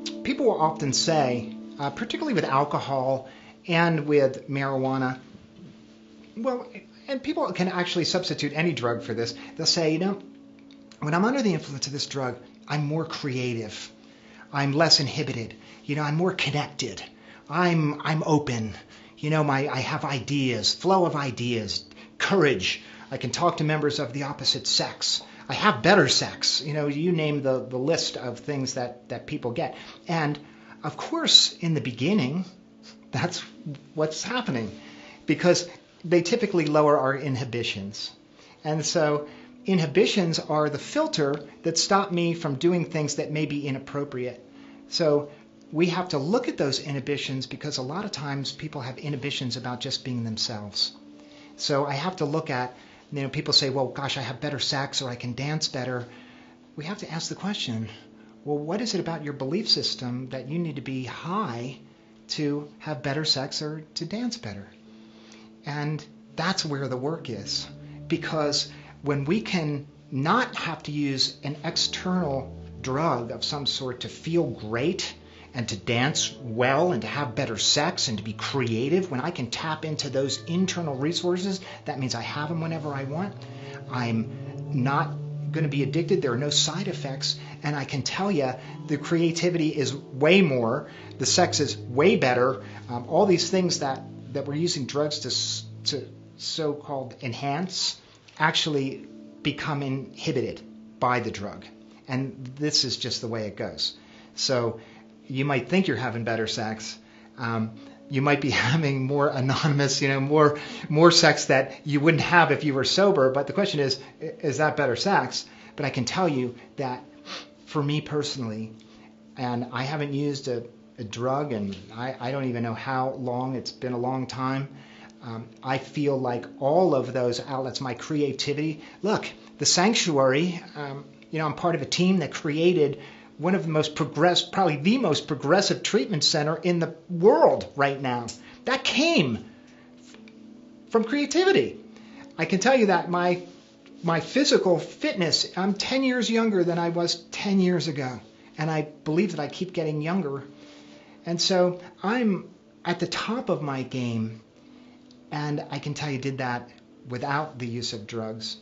people will often say, particularly with alcohol and with marijuana, well, and people can actually substitute any drug for this. They'll say, when I'm under the influence of this drug, I'm more creative. I'm less inhibited. I'm more connected. I'm open. I have ideas, flow of ideas, courage. I can talk to members of the opposite sex. I have better sex. You name the list of things that people get. And of course, in the beginning, that's what's happening, because they typically lower our inhibitions. And so inhibitions are the filter that stop me from doing things that may be inappropriate. So we have to look at those inhibitions, because a lot of times people have inhibitions about just being themselves. So I have to look at, people say, well, gosh, I have better sex or I can dance better. We have to ask the question, well, what is it about your belief system that you need to be high to have better sex or to dance better? And that's where the work is, because when we can not have to use an external drug of some sort to feel great and to dance well and to have better sex and to be creative, when I can tap into those internal resources, that means I have them whenever I want. I'm not going to be addicted. There are no side effects. And I can tell you the creativity is way more. The sex is way better. All these things that we're using drugs to so-called enhance actually become inhibited by the drug. And this is just the way it goes. So you might think you're having better sex. You might be having more anonymous, more sex that you wouldn't have if you were sober. But the question is that better sex? But I can tell you that for me personally, and I haven't used a drug, and I don't even know how long. It's been a long time. I feel like all of those outlets, my creativity. Look, the Sanctuary, I'm part of a team that created one of the most progressive, probably the most progressive treatment center in the world right now. That came from creativity. I can tell you that my physical fitness, I'm 10 years younger than I was 10 years ago. And I believe that I keep getting younger. And so I'm at the top of my game. And I can tell you did that without the use of drugs.